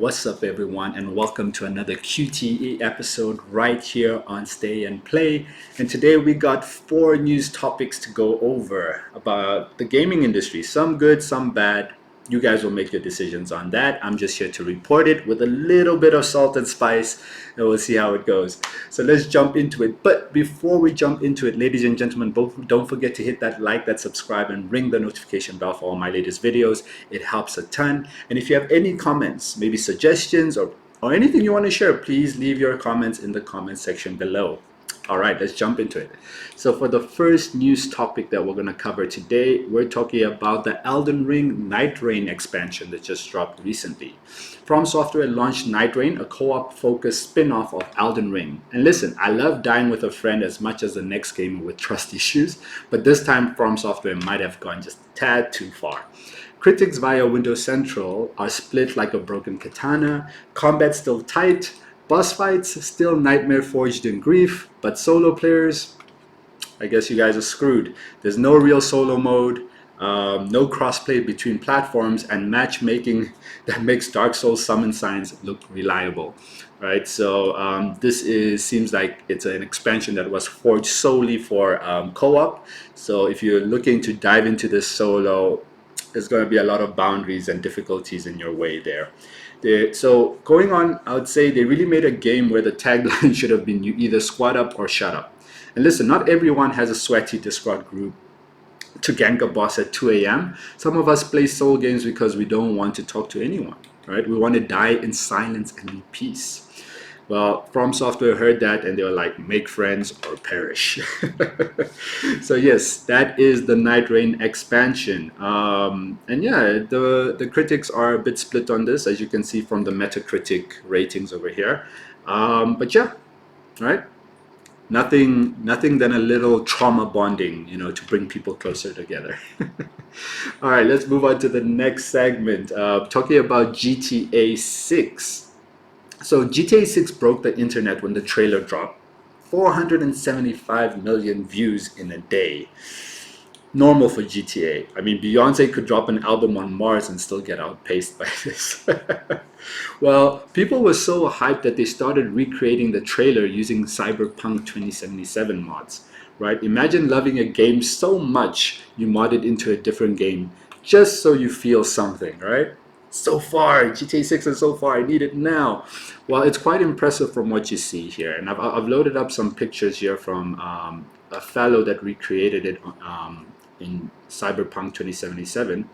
What's up, everyone, and welcome to another QTE episode right here on Stay and Play. And today we got 4 news topics to go over about the gaming industry. Some good, some bad. You guys will make your decisions on that. I'm just here to report it with a little bit of salt and spice, and we'll see how it goes. So let's jump into it. But before we jump into it, ladies and gentlemen, don't forget to hit that like, that subscribe, and ring the notification bell for all my latest videos. It helps a ton. And if you have any comments, maybe suggestions, or anything you want to share, please leave your comments in the comment section below. All right, let's jump into it. So for the first news topic that we're going to cover today, we're talking about the Elden Ring Nightreign expansion that just dropped recently. FromSoftware launched Nightreign, a co-op focused spin-off of Elden Ring. And listen, I love dying with a friend as much as the next gamer with trust issues, but this time FromSoftware might have gone just a tad too far. Critics via Windows Central are split like a broken katana, combat still tight, boss fights still nightmare forged in grief, but solo players, I guess you guys are screwed. There's no real solo mode, no crossplay between platforms, and matchmaking that makes Dark Souls summon signs look reliable. Right, so seems like it's an expansion that was forged solely for co-op. So if you're looking to dive into this solo, there's going to be a lot of boundaries and difficulties in your way there. So going on, I would say they really made a game where the tagline should have been, you either squat up or shut up. And listen, not everyone has a sweaty Discord group to gank a boss at 2 a.m. Some of us play soul games because we don't want to talk to anyone, right? We want to die in silence and in peace. Well, FromSoftware heard that and they were like, make friends or perish. So yes, that is the Nightreign expansion. And yeah, the critics are a bit split on this, as you can see from the Metacritic ratings over here. But yeah, right? Nothing than a little trauma bonding, to bring people closer together. All right, let's move on to the next segment. Talking about GTA 6. So GTA 6 broke the internet when the trailer dropped. 475 million views in a day. Normal for GTA. I mean, Beyonce could drop an album on Mars and still get outpaced by this. Well, people were so hyped that they started recreating the trailer using Cyberpunk 2077 mods. Right? Imagine loving a game so much you mod it into a different game just so you feel something, right? So far, GTA 6 is so far, I need it now. Well, it's quite impressive from what you see here. And I've loaded up some pictures here from a fellow that recreated it in Cyberpunk 2077.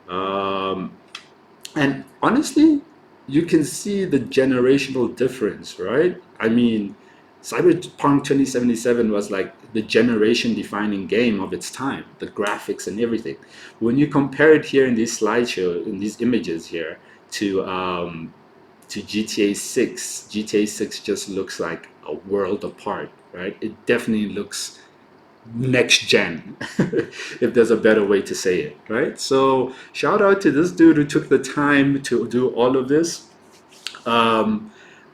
And honestly, you can see the generational difference, right? I mean, Cyberpunk 2077 was like the generation-defining game of its time, the graphics and everything. When you compare it here in these slideshows, in these images here, to GTA 6, GTA 6 just looks like a world apart, right? It definitely looks next gen, if there's a better way to say it, right? So shout out to this dude who took the time to do all of this.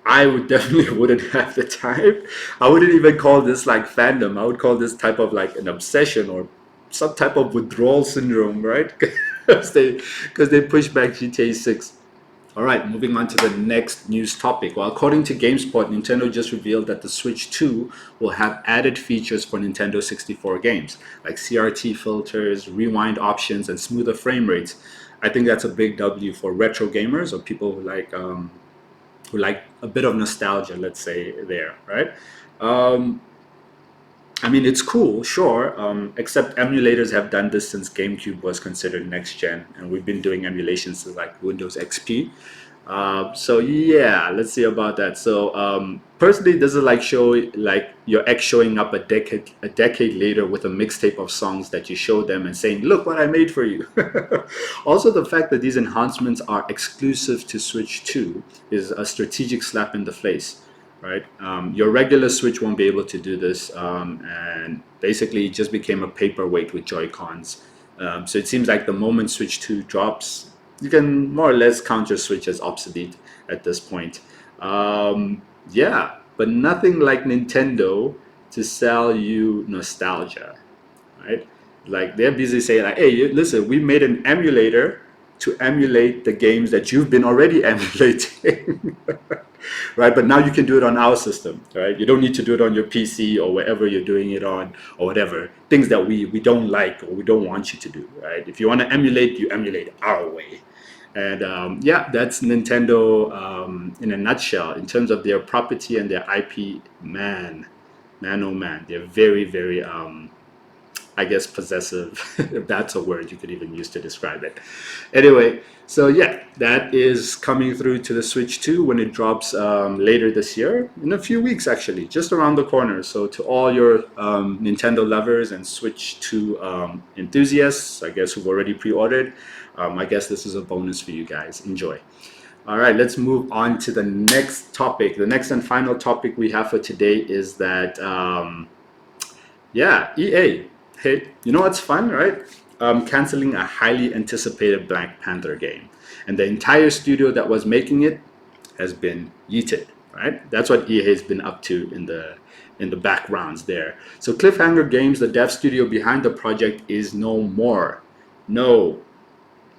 I would definitely wouldn't have the time. I wouldn't even call this like fandom. I would call this type of like an obsession or some type of withdrawal syndrome, right? Because they push back GTA 6. All right, moving on to the next news topic. Well, according to GameSpot, Nintendo just revealed that the Switch 2 will have added features for Nintendo 64 games, like CRT filters, rewind options, and smoother frame rates. I think that's a big W for retro gamers or people who like a bit of nostalgia, let's say, there, right? I mean, it's cool, sure, except emulators have done this since GameCube was considered next gen, and we've been doing emulations since like Windows XP. So yeah, let's see about that. So personally, this is like your ex showing up a decade later with a mixtape of songs that you show them and saying, "Look what I made for you." Also, the fact that these enhancements are exclusive to Switch 2 is a strategic slap in the face. Right, your regular Switch won't be able to do this, and basically it just became a paperweight with Joy-Cons. So it seems like the moment Switch 2 drops, you can more or less count your Switch as obsolete at this point. Yeah, but nothing like Nintendo to sell you nostalgia, right? Like they're busy saying like, hey, listen, we made an emulator to emulate the games that you've been already emulating. Right? But now you can do it on our system, right? You don't need to do it on your PC or wherever you're doing it on, or whatever. Things that we don't like or we don't want you to do, right? If you want to emulate, you emulate our way. And yeah, that's Nintendo in a nutshell. In terms of their property and their IP, man, oh man, they're very, very, I guess, possessive, if that's a word you could even use to describe it. Anyway, so yeah, that is coming through to the Switch 2 when it drops later this year, in a few weeks actually, just around the corner. So to all your Nintendo lovers and Switch 2 enthusiasts, I guess, who've already pre-ordered, I guess this is a bonus for you guys. Enjoy. All right, let's move on to the next topic. The next and final topic we have for today is that, yeah, EA. Hey, you know what's fun, right? Canceling a highly anticipated Black Panther game. And the entire studio that was making it has been yeeted, right? That's what EA has been up to in the backgrounds there. So Cliffhanger Games, the dev studio behind the project, is no more. No,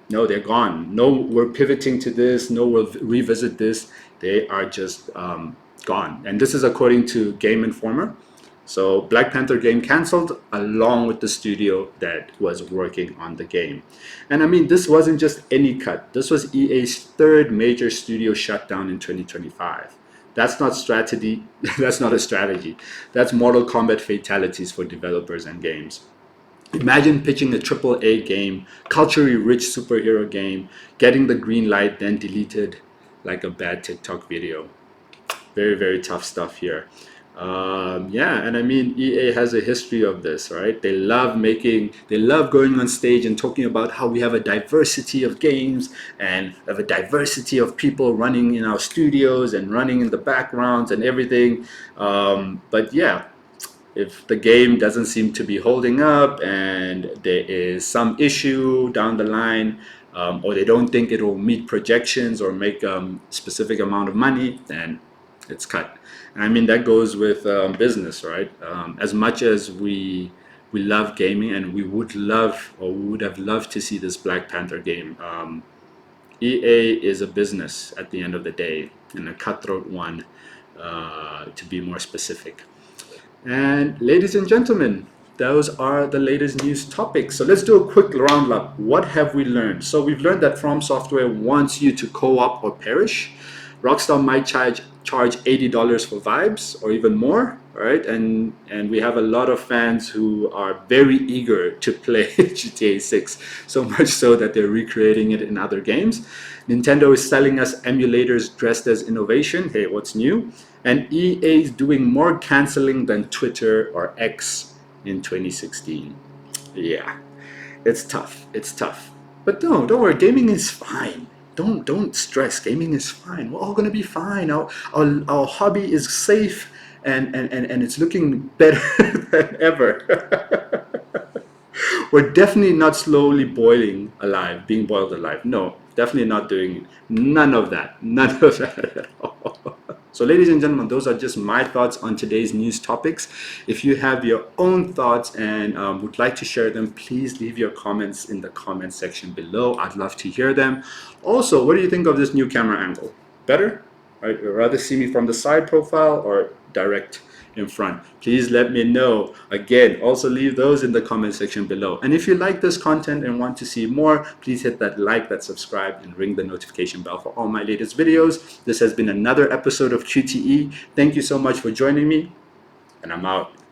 they're gone. No, we're pivoting to this. No, we'll revisit this. They are just gone. And this is according to Game Informer. So Black Panther game canceled along with the studio that was working on the game. And I mean, this wasn't just any cut. This was EA's third major studio shutdown in 2025. That's not strategy. That's not a strategy. That's Mortal Kombat fatalities for developers and games. Imagine pitching a AAA game, culturally rich superhero game, getting the green light, then deleted like a bad TikTok video. Very, very tough stuff here. Yeah, and I mean, EA has a history of this, right? They love going on stage and talking about how we have a diversity of games and have a diversity of people running in our studios and running in the backgrounds and everything. But yeah, if the game doesn't seem to be holding up and there is some issue down the line, or they don't think it will meet projections or make a specific amount of money, then it's cut. And I mean, that goes with business, right? As much as we love gaming and we would have loved to see this Black Panther game, EA is a business at the end of the day, and a cutthroat one, to be more specific. And ladies and gentlemen, those are the latest news topics. So let's do a quick roundup. What have we learned? So we've learned that FromSoftware wants you to co-op or perish. Rockstar might charge $80 for vibes or even more, right? And we have a lot of fans who are very eager to play GTA 6, so much so that they're recreating it in other games. Nintendo is selling us emulators dressed as innovation. Hey, what's new? And EA is doing more canceling than Twitter or X in 2016. Yeah, it's tough. It's tough. But don't worry, gaming is fine. Don't stress. Gaming is fine. We're all gonna be fine. Our hobby is safe and it's looking better than ever. We're definitely not slowly being boiled alive. No, definitely not doing none of that. None of that at all. So ladies and gentlemen, those are just my thoughts on today's news topics. If you have your own thoughts and would like to share them, please leave your comments in the comment section below. I'd love to hear them. Also, what do you think of this new camera angle? Better? Right? Would you rather see me from the side profile or direct in front? Please let me know. Again, also leave those in the comment section below. And if you like this content and want to see more, please hit that like, that subscribe, and ring the notification bell for all my latest videos. This has been another episode of QTE. Thank you so much for joining me, and I'm out.